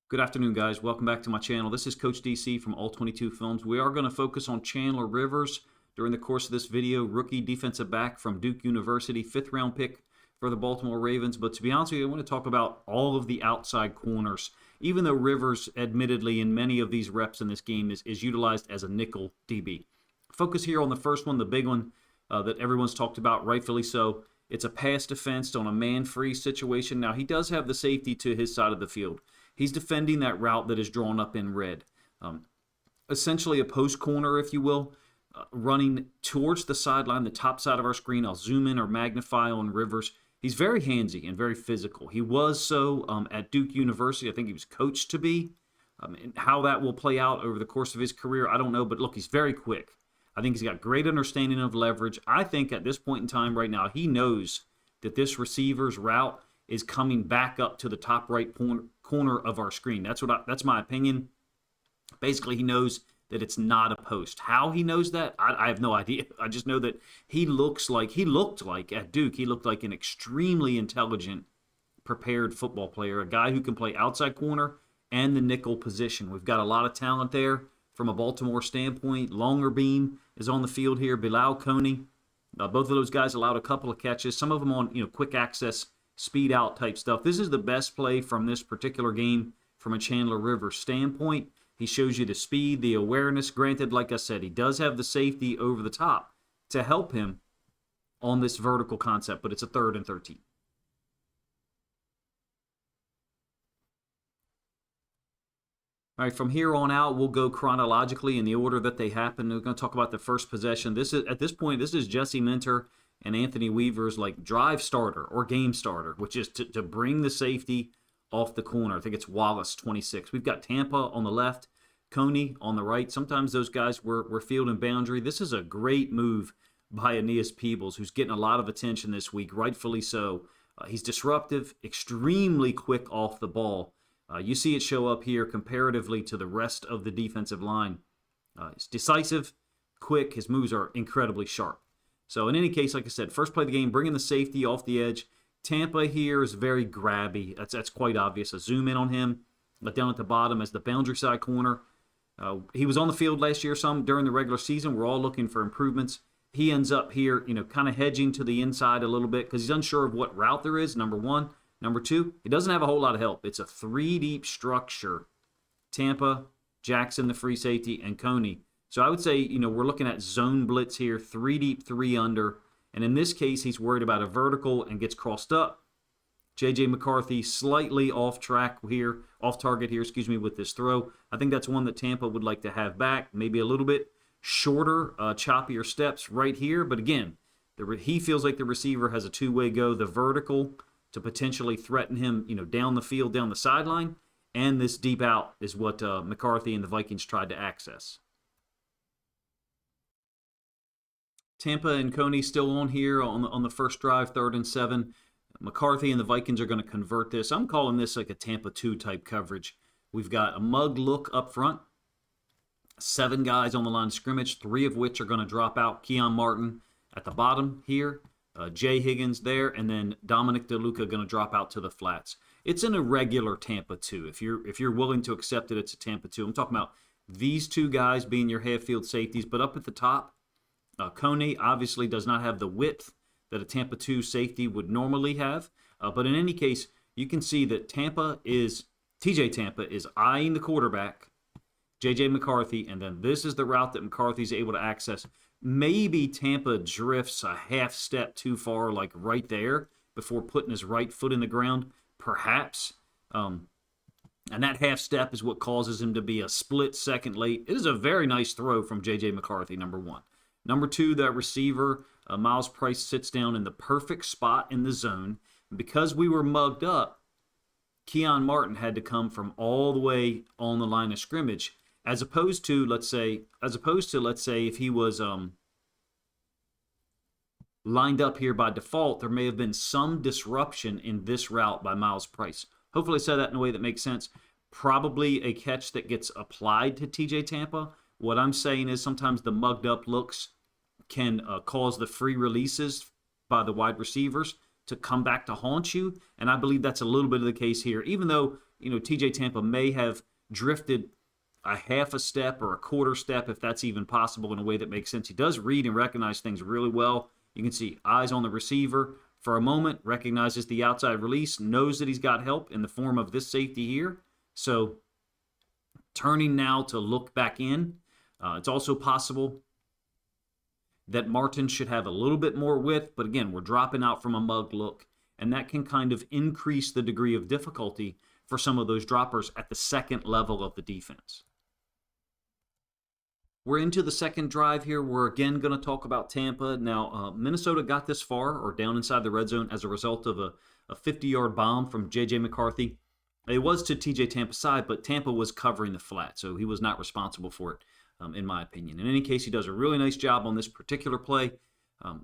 Good afternoon, guys. Welcome back to my channel. This is Coach DC from All 22 Films. We are going to focus on Chandler Rivers during the course of this video. Rookie defensive back from Duke University, 5th round pick for the Baltimore Ravens. But to be honest with you, I want to talk about all of the outside corners. Even though Rivers, admittedly, in many of these reps in this game is utilized as a nickel DB. Focus here on the first one, the big one that everyone's talked about, rightfully so. It's a pass defense on a man-free situation. Now, he does have the safety to his side of the field. He's defending that route that is drawn up in red. Essentially a post corner, if you will, running towards the sideline, the top side of our screen. I'll zoom in or magnify on Rivers. He's very handsy and very physical. He was so at Duke University. I think he was coached to be. And how that will play out over the course of his career, I don't know. But look, he's very quick. I think he's got great understanding of leverage. I think at this point in time right now, he knows that this receiver's route is coming back up to the top right corner of our screen. That's my opinion. Basically, he knows that it's not a post. How he knows that, I have no idea. I just know that he looked like at Duke, he looked like an extremely intelligent, prepared football player, a guy who can play outside corner and the nickel position. We've got a lot of talent there from a Baltimore standpoint. Longer Beam is on the field here. Bilal Coney. Both of those guys allowed a couple of catches. Some of them on quick access, speed out type stuff. This is the best play from this particular game from a Chandler Rivers standpoint. He shows you the speed, the awareness. Granted, like I said, he does have the safety over the top to help him on this vertical concept, but it's a 3rd and 13. All right, from here on out, we'll go chronologically in the order that they happen. We're going to talk about the first possession. At this point, this is Jesse Minter and Anthony Weaver's like drive starter or game starter, which is to bring the safety off the corner. I think it's Wallace, 26. We've got Tampa on the left, Coney on the right. Sometimes those guys were fielding boundary. This is a great move by Aeneas Peebles, who's getting a lot of attention this week, rightfully so. He's disruptive, extremely quick off the ball. You see it show up here comparatively to the rest of the defensive line. He's decisive, quick. His moves are incredibly sharp. So in any case, like I said, first play of the game, bringing the safety off the edge. Tampa here is very grabby. That's quite obvious. A zoom in on him, down at the bottom as the boundary side corner. He was on the field last year some during the regular season. We're all looking for improvements. He ends up here, kind of hedging to the inside a little bit because he's unsure of what route there is, number one. Number two, he doesn't have a whole lot of help. It's a 3-deep structure. Tampa, Jackson, the free safety, and Coney. So I would say, we're looking at zone blitz here, 3 deep, 3 under. And in this case, he's worried about a vertical and gets crossed up. J.J. McCarthy slightly off target here, with this throw. I think that's one that Tampa would like to have back. Maybe a little bit shorter, choppier steps right here. But again, he feels like the receiver has a two-way go. The vertical to potentially threaten him, down the field, down the sideline. And this deep out is what McCarthy and the Vikings tried to access. Tampa and Coney still on here on the first drive, 3rd and 7. McCarthy and the Vikings are going to convert this. I'm calling this like a Tampa 2 type coverage. We've got a mug look up front. 7 guys on the line of scrimmage, 3 of which are going to drop out. Keon Martin at the bottom here. Jay Higgins there, and then Dominic DeLuca going to drop out to the flats. It's an irregular Tampa 2. If you're willing to accept it, it's a Tampa 2. I'm talking about these 2 guys being your half-field safeties, but up at the top, Coney obviously does not have the width that a Tampa 2 safety would normally have. But in any case, you can see that TJ Tampa is eyeing the quarterback, J.J. McCarthy, and then this is the route that McCarthy's able to access. Maybe Tampa drifts a half step too far, like right there, before putting his right foot in the ground, perhaps. And that half step is what causes him to be a split second late. It is a very nice throw from J.J. McCarthy, number 1. Number 2, that receiver, Miles Price, sits down in the perfect spot in the zone. And because we were mugged up, Keon Martin had to come from all the way on the line of scrimmage, as opposed to, let's say, if he was lined up here by default, there may have been some disruption in this route by Miles Price. Hopefully I said that in a way that makes sense. Probably a catch that gets applied to TJ Tampa. What I'm saying is sometimes the mugged up looks can cause the free releases by the wide receivers to come back to haunt you, and I believe that's a little bit of the case here. Even though TJ Tampa may have drifted a half a step or a quarter step, if that's even possible, in a way that makes sense. He does read and recognize things really well. You can see eyes on the receiver for a moment, recognizes the outside release, knows that he's got help in the form of this safety here. So turning now to look back in. It's also possible that Martin should have a little bit more width, but again, we're dropping out from a mug look, and that can kind of increase the degree of difficulty for some of those droppers at the second level of the defense. We're into the second drive here. We're again going to talk about Tampa. Now, Minnesota got this far or down inside the red zone as a result of a 50-yard bomb from J.J. McCarthy. It was to T.J. Tampa's side, but Tampa was covering the flat, so he was not responsible for it, in my opinion. In any case, he does a really nice job on this particular play.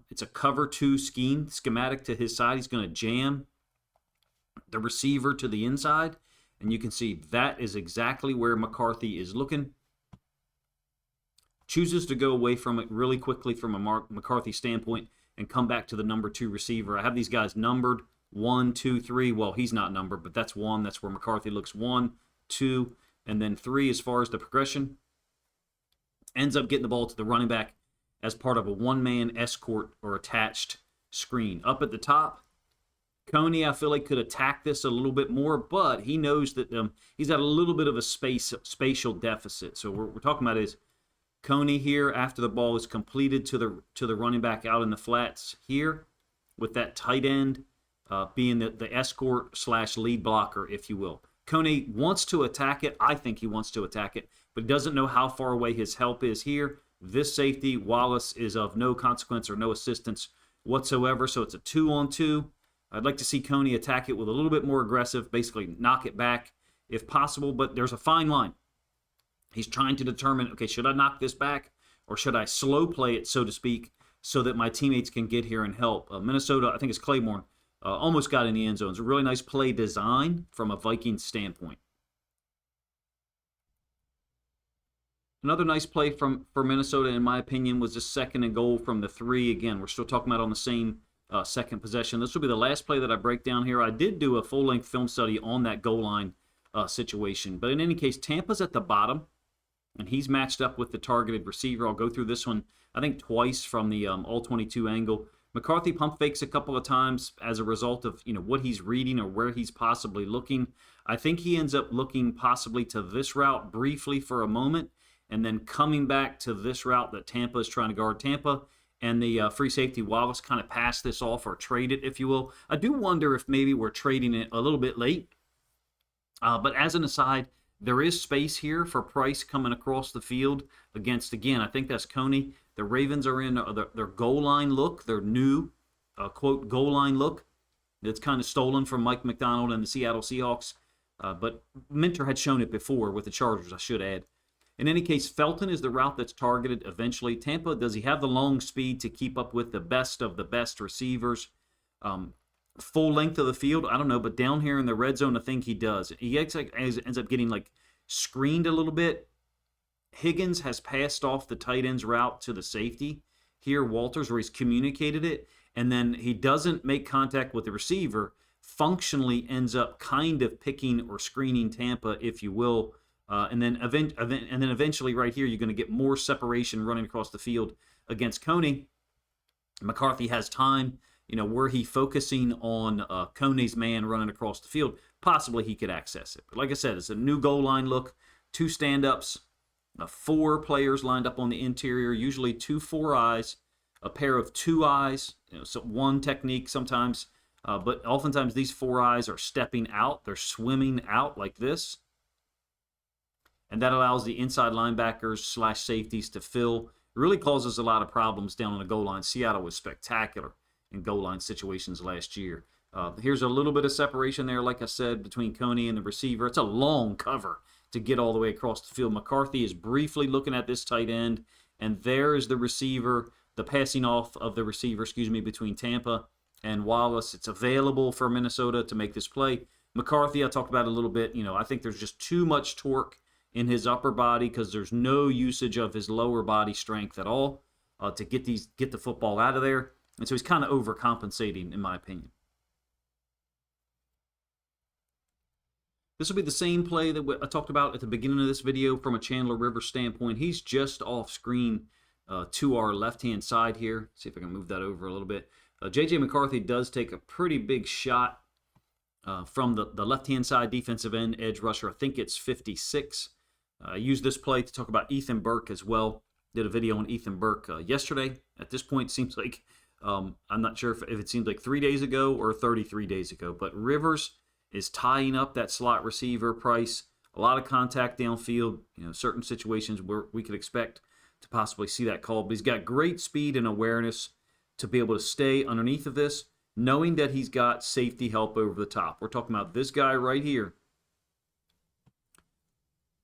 It's a cover 2 schematic to his side. He's going to jam the receiver to the inside, and you can see that is exactly where McCarthy is looking. Chooses to go away from it really quickly from a McCarthy standpoint and come back to the number 2 receiver. I have these guys numbered 1, 2, 3. Well, he's not numbered, but that's 1. That's where McCarthy looks 1, 2, and then 3 as far as the progression. Ends up getting the ball to the running back as part of a one-man escort or attached screen. Up at the top, Coney, I feel like, could attack this a little bit more, but he knows that he's got a little bit of a spatial deficit. So we're talking about is Coney here after the ball is completed to the running back out in the flats here, with that tight end being the escort / lead blocker, if you will. Coney wants to attack it. I think he wants to attack it, but he doesn't know how far away his help is here. This safety, Wallace, is of no consequence or no assistance whatsoever, so it's a 2-on-2. I'd like to see Coney attack it with a little bit more aggressive, basically knock it back if possible, but there's a fine line. He's trying to determine, okay, should I knock this back or should I slow play it, so to speak, so that my teammates can get here and help? Minnesota, I think it's Claiborne, almost got in the end zone. It's a really nice play design from a Vikings standpoint. Another nice play for Minnesota, in my opinion, was the 2nd and goal from the 3. Again, we're still talking about on the same second possession. This will be the last play that I break down here. I did do a full-length film study on that goal line situation. But in any case, Tampa's at the bottom, and he's matched up with the targeted receiver. I'll go through this one, I think, twice from the all-22 angle. McCarthy pump fakes a couple of times as a result of what he's reading or where he's possibly looking. I think he ends up looking possibly to this route briefly for a moment, and then coming back to this route that Tampa is trying to guard. Tampa and the free safety Wallace kind of pass this off or trade it, if you will. I do wonder if maybe we're trading it a little bit late. But as an aside, there is space here for Price coming across the field against, again, I think that's Coney. The Ravens are in their goal line look, their new, quote, goal line look. That's kind of stolen from Mike McDonald and the Seattle Seahawks. But Minter had shown it before with the Chargers, I should add. In any case, Felton is the route that's targeted eventually. Tampa, does he have the long speed to keep up with the best of the best receivers? Full length of the field, I don't know, but down here in the red zone, I think he does. He ends up getting screened a little bit. Higgins has passed off the tight end's route to the safety here, Walters, where he's communicated it, and then he doesn't make contact with the receiver, functionally ends up kind of picking or screening Tampa, if you will, and then eventually right here you're going to get more separation running across the field against Coney. McCarthy has time. Were he focusing on Coney's man running across the field, possibly he could access it. But like I said, it's a new goal line look, 2 stand-ups, 4 players lined up on the interior, usually 2 4 eyes, a pair of 2 eyes, so one technique sometimes, but oftentimes these 4 eyes are stepping out. They're swimming out like this. And that allows the inside linebackers / safeties to fill. It really causes a lot of problems down on the goal line. Seattle was spectacular in goal line situations last year. Here's a little bit of separation there, like I said, between Coney and the receiver. It's a long cover to get all the way across the field. McCarthy is briefly looking at this tight end, and there is the receiver, the passing off of the receiver, between Tampa and Wallace. It's available for Minnesota to make this play. McCarthy, I talked about a little bit. I think there's just too much torque in his upper body because there's no usage of his lower body strength at all to get the football out of there. And so he's kind of overcompensating, in my opinion. This will be the same play that I talked about at the beginning of this video from a Chandler Rivers standpoint. He's just off screen to our left-hand side here. See if I can move that over a little bit. J.J. McCarthy does take a pretty big shot from the left-hand side defensive end edge rusher. I think it's 56. I used this play to talk about Ethan Burke as well. Did a video on Ethan Burke yesterday. At this point, it seems like, I'm not sure if it seems like 3 days ago or 33 days ago, but Rivers is tying up that slot receiver price. A lot of contact downfield, certain situations where we could expect to possibly see that call. But he's got great speed and awareness to be able to stay underneath of this, knowing that he's got safety help over the top. We're talking about this guy right here,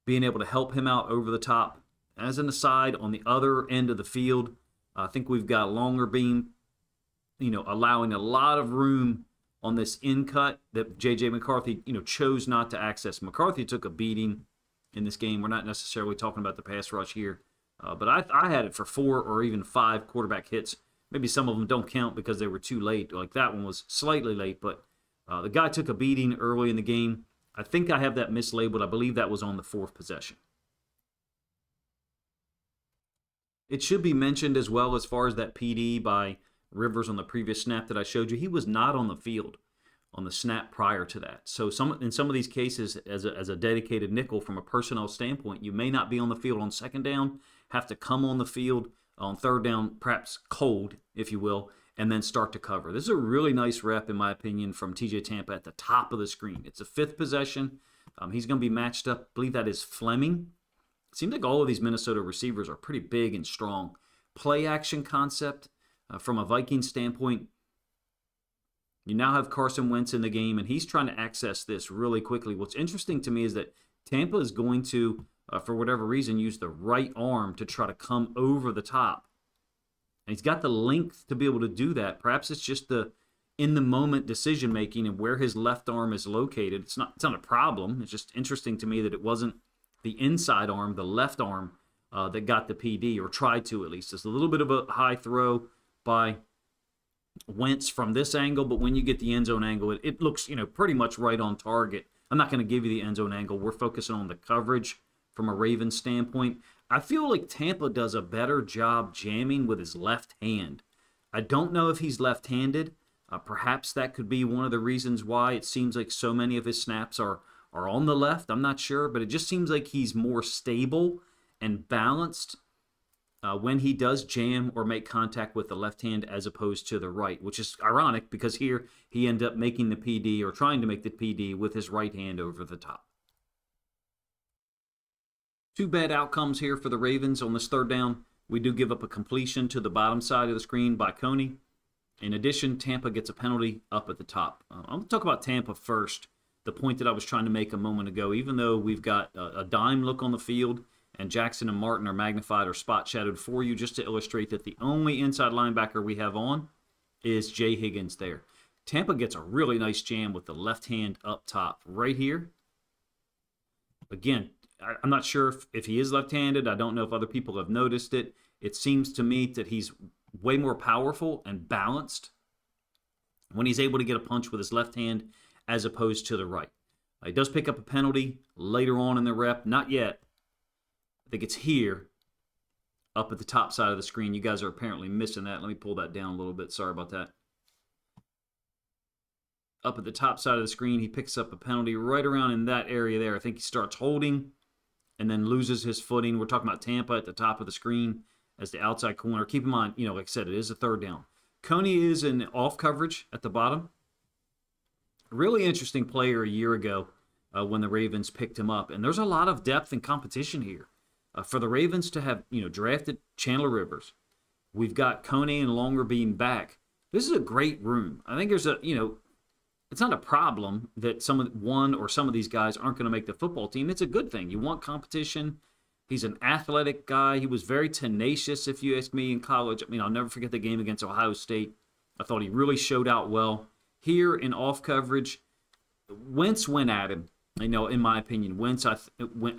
being able to help him out over the top. As an aside, on the other end of the field, I think we've got a longer beam, allowing a lot of room on this in cut that J.J. McCarthy, chose not to access. McCarthy took a beating in this game. We're not necessarily talking about the pass rush here, but I had it for 4 or even 5 quarterback hits. Maybe some of them don't count because they were too late. Like that one was slightly late, but the guy took a beating early in the game. I think I have that mislabeled. I believe that was on the 4th possession. It should be mentioned as well, as far as that PD by Rivers on the previous snap that I showed you, he was not on the field on the snap prior to that. So in some of these cases, as a dedicated nickel from a personnel standpoint, you may not be on the field on second down, have to come on the field on third down, perhaps cold, if you will, and then start to cover. This is a really nice rep, in my opinion, from TJ Tampa at the top of the screen. It's a 5th possession. He's going to be matched up. I believe that is Fleming. It seems like all of these Minnesota receivers are pretty big and strong. Play action concept. From a Viking standpoint, you now have Carson Wentz in the game, and he's trying to access this really quickly. What's interesting to me is that Tampa is going to, for whatever reason, use the right arm to try to come over the top. And he's got the length to be able to do that. Perhaps it's just the in-the-moment decision-making and where his left arm is located. It's not a problem. It's just interesting to me that it wasn't the inside arm, the left arm, that got the PD, or tried to at least. It's a little bit of a high throw by Wentz from this angle, but when you get the end zone angle, it looks, pretty much right on target. I'm not going to give you the end zone angle. We're focusing on the coverage from a Ravens standpoint. I feel like Tampa does a better job jamming with his left hand. I don't know if he's left-handed. Perhaps that could be one of the reasons why it seems like so many of his snaps are on the left. I'm not sure, but it just seems like he's more stable and balanced when he does jam or make contact with the left hand as opposed to the right, which is ironic because here he ended up making the PD, or trying to make the PD, with his right hand over the top. 2 bad outcomes here for the Ravens on this third down. We do give up a completion to the bottom side of the screen by Coney. In addition, Tampa gets a penalty up at the top. I'm going to talk about Tampa first, the point that I was trying to make a moment ago. Even though we've got a dime look on the field, and Jackson and Martin are magnified or spot shadowed for you, just to illustrate that the only inside linebacker we have on is Jay Higgins there. Tampa gets a really nice jam with the left hand up top right here. Again, I'm not sure if he is left-handed. I don't know if other people have noticed it. It seems to me that he's way more powerful and balanced when he's able to get a punch with his left hand as opposed to the right. He does pick up a penalty later on in the rep. Not yet. I think it's here, up at the top side of the screen. You guys are apparently missing that. Let me pull that down a little bit. Sorry about that. Up at the top side of the screen, he picks up a penalty right around in that area there. I think he starts holding and then loses his footing. We're talking about Tampa at the top of the screen as the outside corner. Keep in mind, like I said, it is a third down. Coney is in off coverage at the bottom. Really interesting player a year ago when the Ravens picked him up. And there's a lot of depth and competition here. For the Ravens to have, drafted Chandler Rivers, we've got Coney and Longer being back. This is a great room. I think there's it's not a problem that some of these guys aren't going to make the football team. It's a good thing. You want competition. He's an athletic guy. He was very tenacious, if you ask me, in college. I'll never forget the game against Ohio State. I thought he really showed out well. Here in off coverage, Wentz went at him. In my opinion, Wentz, I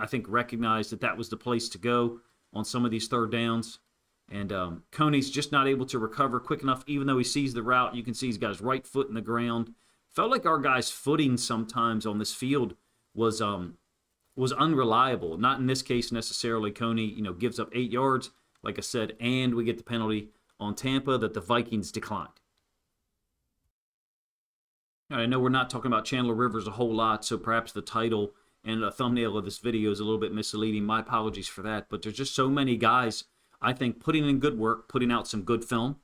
think, recognized that was the place to go on some of these third downs. And Coney's just not able to recover quick enough, even though he sees the route. You can see he's got his right foot in the ground. Felt like our guys' footing sometimes on this field was unreliable. Not in this case necessarily. Coney, gives up 8 yards, like I said, and we get the penalty on Tampa that the Vikings declined. I know we're not talking about Chandler Rivers a whole lot, so perhaps the title and a thumbnail of this video is a little bit misleading. My apologies for that, but there's just so many guys, I think, putting in good work, putting out some good film,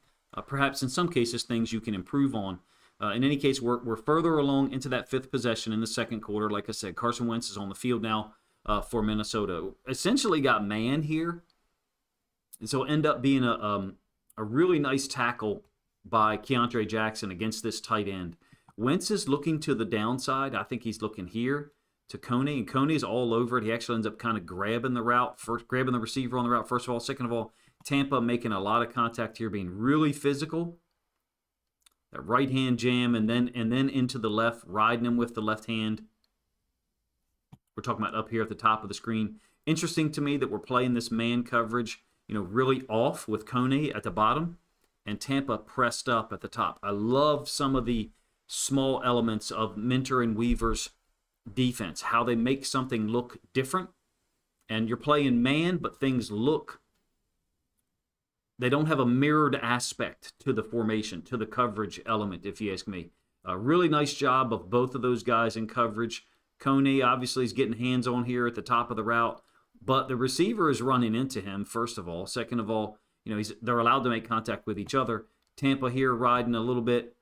perhaps in some cases things you can improve on. In any case, we're further along into that 5th possession in the 2nd quarter. Like I said, Carson Wentz is on the field now for Minnesota. Essentially got man here, and so end up being a really nice tackle by Keandre Jackson against this tight end. Wentz is looking to the downside. I think he's looking here to Coney, and Coney's all over it. He actually ends up kind of grabbing the receiver on the route, first of all. Second of all, Tampa making a lot of contact here, being really physical. That right hand jam, and then into the left, riding him with the left hand. We're talking about up here at the top of the screen. Interesting to me that we're playing this man coverage, really off with Coney at the bottom, and Tampa pressed up at the top. I love some of the small elements of Minter and Weaver's defense, how they make something look different. And you're playing man, but things look, they don't have a mirrored aspect to the formation, to the coverage element, if you ask me. A really nice job of both of those guys in coverage. Coney obviously is getting hands on here at the top of the route, but the receiver is running into him, first of all. Second of all, they're allowed to make contact with each other. Tampa here riding a little bit.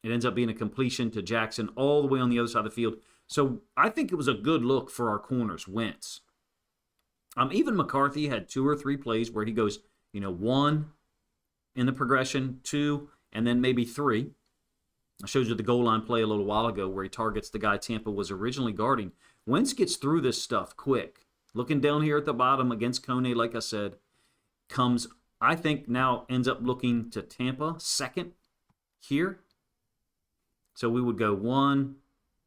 It ends up being a completion to Jackson all the way on the other side of the field. So I think it was a good look for our corners, Wentz. Even McCarthy had 2 or 3 plays where he goes, 1 in the progression, 2, and then maybe 3. I showed you the goal line play a little while ago where he targets the guy Tampa was originally guarding. Wentz gets through this stuff quick. Looking down here at the bottom against Coney, like I said, comes, I think now ends up looking to Tampa, second here. So we would go 1,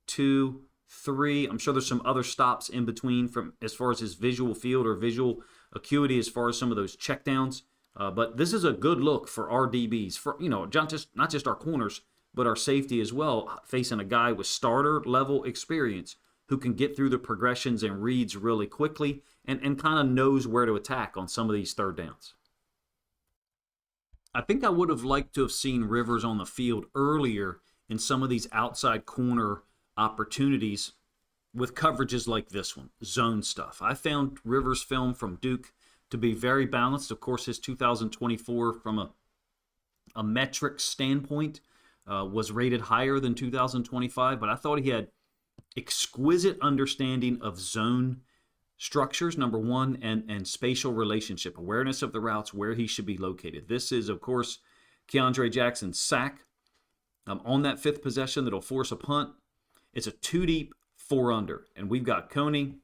2, 3. I'm sure there's some other stops in between from as far as his visual field or visual acuity as far as some of those checkdowns. But this is a good look for our DBs, for not just our corners, but our safety as well, facing a guy with starter level experience who can get through the progressions and reads really quickly and kind of knows where to attack on some of these 3rd downs. I think I would have liked to have seen Rivers on the field earlier in some of these outside corner opportunities with coverages like this one, zone stuff. I found Rivers' film from Duke to be very balanced. Of course, his 2024 from a metric standpoint was rated higher than 2025, but I thought he had exquisite understanding of zone structures, number one, and spatial relationship, awareness of the routes, where he should be located. This is, of course, Keandre Jackson's sack on that 5th possession that'll force a punt. It's a 2 deep, 4 under, and we've got Coney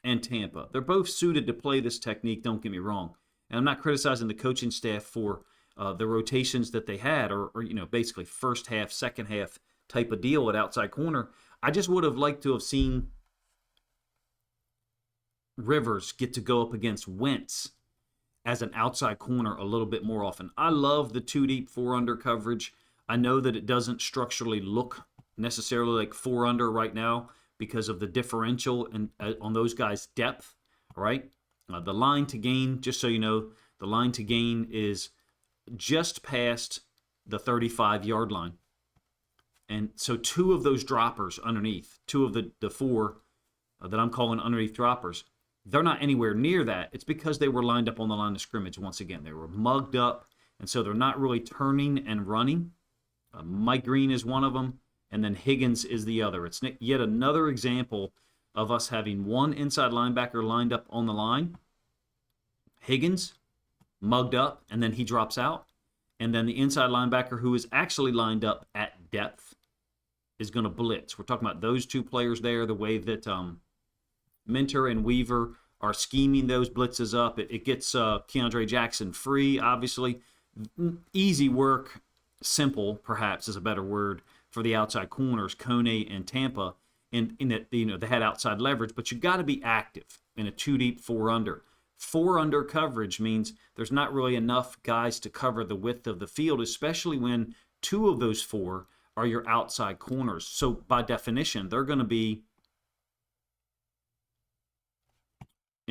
and Tampa. They're both suited to play this technique, don't get me wrong. And I'm not criticizing the coaching staff for the rotations that they had, or basically first half, second half type of deal at outside corner. I just would have liked to have seen Rivers get to go up against Wentz as an outside corner a little bit more often. I love the 2 deep, 4 under coverage. I know that it doesn't structurally look necessarily like 4 under right now because of the differential on those guys' depth, right? The line to gain, just so you know, the line to gain is just past the 35-yard line. And so 2 of those droppers underneath, 2 of the 4 that I'm calling underneath droppers, they're not anywhere near that. It's because they were lined up on the line of scrimmage once again. They were mugged up, and so they're not really turning and running. Mike Green is one of them, and then Higgins is the other. It's yet another example of us having one inside linebacker lined up on the line. Higgins, mugged up, and then he drops out. And then the inside linebacker who is actually lined up at depth is going to blitz. We're talking about those 2 players there, the way that Minter and Weaver are scheming those blitzes up. It gets Keandre Jackson free, obviously. Easy work, simple, perhaps is a better word, for the outside corners, Coney and Tampa, in that they had outside leverage, but you got to be active in a 2 deep, 4 under. 4 under coverage means there's not really enough guys to cover the width of the field, especially when 2 of those 4 are your outside corners. So by definition, they're going to be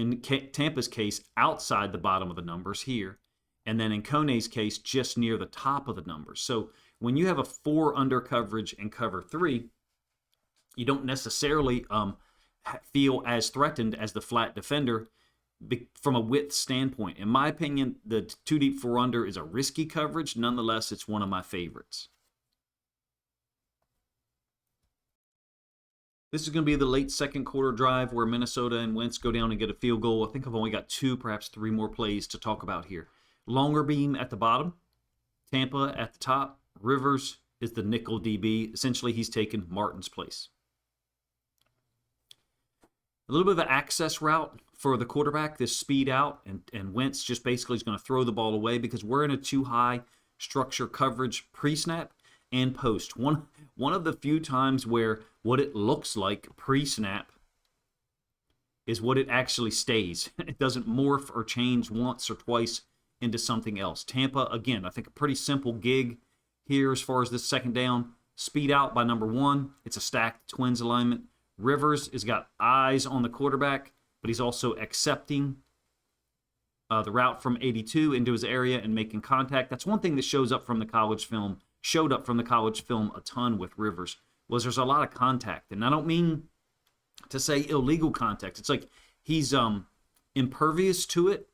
in Tampa's case, outside the bottom of the numbers here. And then in Kone's case, just near the top of the numbers. So when you have a 4 under coverage in cover 3, you don't necessarily feel as threatened as the flat defender from a width standpoint. In my opinion, the 2 deep 4 under is a risky coverage. Nonetheless, it's one of my favorites. This is going to be the late second quarter drive where Minnesota and Wentz go down and get a field goal. I think I've only got 2, perhaps 3 more plays to talk about here. Longer beam at the bottom, Tampa at the top. Rivers is the nickel DB. Essentially, he's taken Martin's place. A little bit of an access route for the quarterback, this speed out, and Wentz just basically is going to throw the ball away because we're in a too high structure coverage pre-snap and post. One of the few times where what it looks like pre-snap is what it actually stays. It doesn't morph or change once or twice into something else. Tampa, again, I think a pretty simple gig here as far as this second down. Speed out by number 1. It's a stacked twins alignment. Rivers has got eyes on the quarterback, but he's also accepting the route from 82 into his area and making contact. That's one thing that showed up from the college film a ton with Rivers, was there's a lot of contact. And I don't mean to say illegal contact. It's like he's impervious to it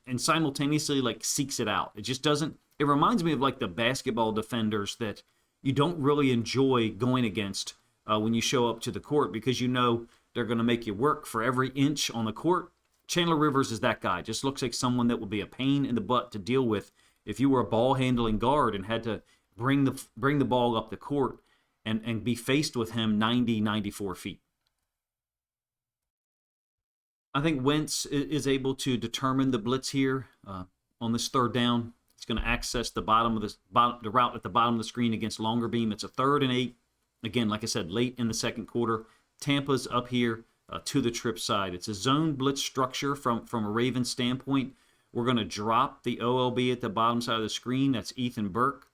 and simultaneously like seeks it out. It just doesn't, it reminds me of like the basketball defenders that you don't really enjoy going against when you show up to the court because you know they're going to make you work for every inch on the court. Chandler Rivers is that guy. Just looks like someone that would be a pain in the butt to deal with if you were a ball handling guard and had to bring the ball up the court and be faced with him 94 feet. I think Wentz is able to determine the blitz here on this third down. He's going to access the route at the bottom of the screen against longer beam. It's a 3rd and 8. Again, like I said, late in the second quarter. Tampa's up here to the trip side. It's a zone blitz structure from a Ravens standpoint. We're going to drop the OLB at the bottom side of the screen. That's Ethan Burke.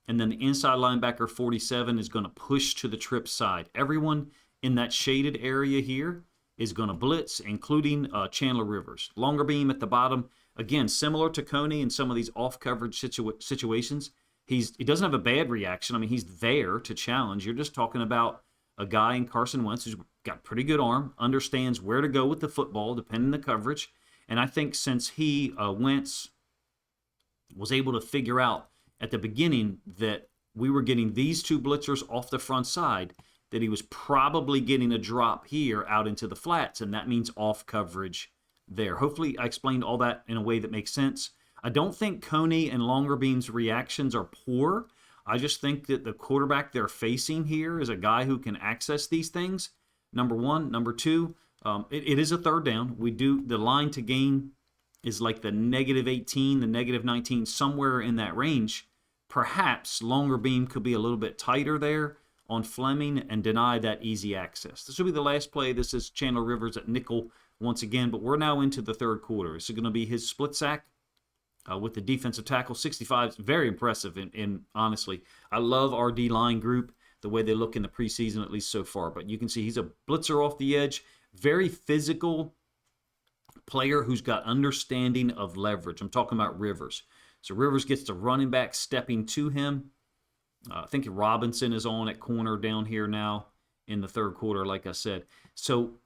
And then the inside linebacker 47 is going to push to the trip side. Everyone in that shaded area here is going to blitz, including Chandler Rivers. Longer beam at the bottom. Again, similar to Coney in some of these off-coverage situations. He doesn't have a bad reaction. I mean, he's there to challenge. You're just talking about a guy in Carson Wentz who's got pretty good arm, understands where to go with the football, depending on the coverage. And I think since Wentz, was able to figure out at the beginning that we were getting these 2 blitzers off the front side, that he was probably getting a drop here out into the flats, and that means off coverage there. Hopefully I explained all that in a way that makes sense. I don't think Coney and longer beam's reactions are poor. I just think that the quarterback they're facing here is a guy who can access these things, number 1. Number 2, it is a third down. The line to gain is like the -18, the -19, somewhere in that range. Perhaps longer beam could be a little bit tighter there on Fleming and deny that easy access. This will be the last play. This is Chandler Rivers at nickel once again, but we're now into the third quarter. This is going to be his split sack with the defensive tackle. 65 is very impressive, and honestly, I love our D-line group, the way they look in the preseason, at least so far. But you can see he's a blitzer off the edge, very physical player who's got understanding of leverage. I'm talking about Rivers. So Rivers gets the running back stepping to him. I think Robinson is on at corner down here now in the third quarter, like I said. So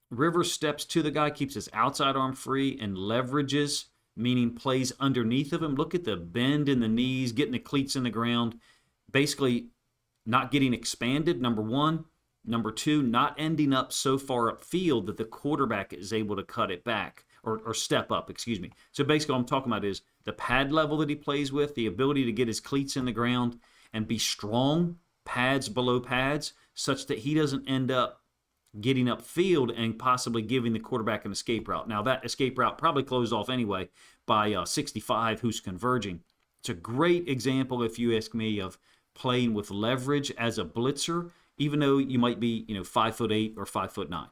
Rivers steps to the guy, keeps his outside arm free, and leverages, meaning plays underneath of him. Look at the bend in the knees, getting the cleats in the ground, basically not getting expanded, number 1. Number 2, not ending up so far upfield that the quarterback is able to cut it back or step up, excuse me. So basically what I'm talking about is the pad level that he plays with, the ability to get his cleats in the ground and be strong, pads below pads, such that he doesn't end up getting upfield and possibly giving the quarterback an escape route. Now, that escape route probably closed off anyway by 65, who's converging. It's a great example, if you ask me, of playing with leverage as a blitzer, even though you might be, 5'8" or 5'9".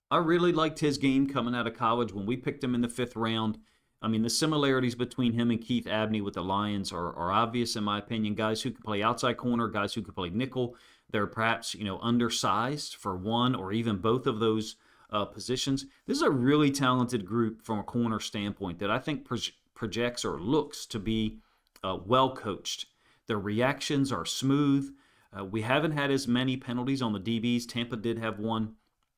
I really liked his game coming out of college when we picked him in the 5th round. I mean, the similarities between him and Keith Abney with the Lions are obvious, in my opinion. Guys who can play outside corner, guys who can play nickel. They're perhaps, undersized for one or even both of those positions. This is a really talented group from a corner standpoint that I think projects or looks to be well coached. Their reactions are smooth. We haven't had as many penalties on the DBs. Tampa did have one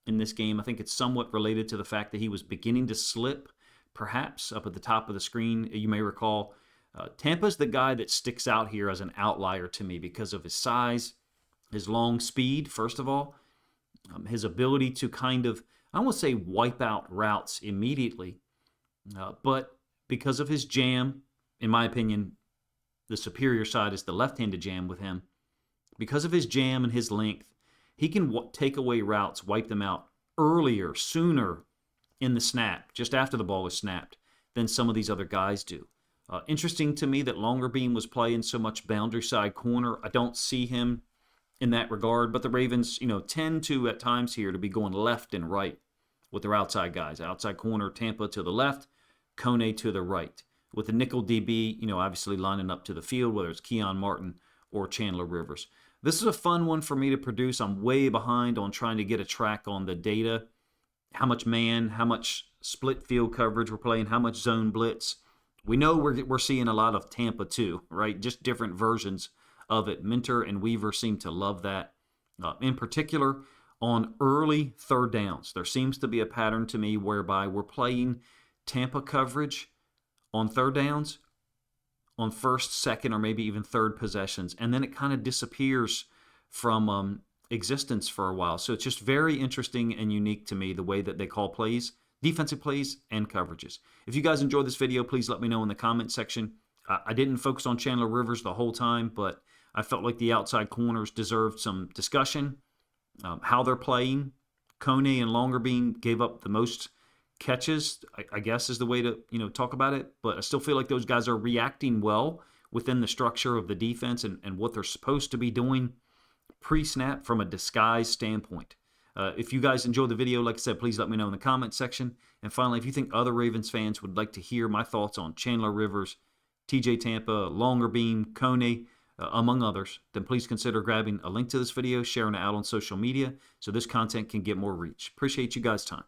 in this game. I think it's somewhat related to the fact that he was beginning to slip, perhaps up at the top of the screen. You may recall Tampa's the guy that sticks out here as an outlier to me because of his size, his long speed, first of all, his ability to kind of, I won't say wipe out routes immediately, but because of his jam, in my opinion, the superior side is the left-handed jam with him. Because of his jam and his length, he can take away routes, wipe them out earlier, sooner in the snap, just after the ball is snapped, than some of these other guys do. Interesting to me that Longerbeam was playing so much boundary side corner. I don't see him in that regard, but the Ravens, tend to at times here to be going left and right with their outside guys. Outside corner, Tampa to the left, Kone to the right. With the nickel DB, obviously lining up to the field, whether it's Keon Martin or Chandler Rivers. This is a fun one for me to produce. I'm way behind on trying to get a track on the data. How much man, how much split field coverage we're playing, how much zone blitz. We know we're seeing a lot of Tampa too, right? Just different versions of it. Minter and Weaver seem to love that. In particular, on early third downs, there seems to be a pattern to me whereby we're playing Tampa coverage on third downs, on first, second, or maybe even third possessions, and then it kind of disappears from existence for a while. So it's just very interesting and unique to me the way that they call plays, defensive plays, and coverages. If you guys enjoyed this video, please let me know in the comment section. I didn't focus on Chandler Rivers the whole time, but I felt like the outside corners deserved some discussion. How they're playing. Kone and Longerbeam gave up the most catches, I guess is the way to talk about it. But I still feel like those guys are reacting well within the structure of the defense and what they're supposed to be doing pre-snap from a disguise standpoint. If you guys enjoyed the video, like I said, please let me know in the comment section. And finally, if you think other Ravens fans would like to hear my thoughts on Chandler Rivers, TJ Tampa, Longerbeam, Kone, among others, then please consider grabbing a link to this video, sharing it out on social media so this content can get more reach. Appreciate you guys' time.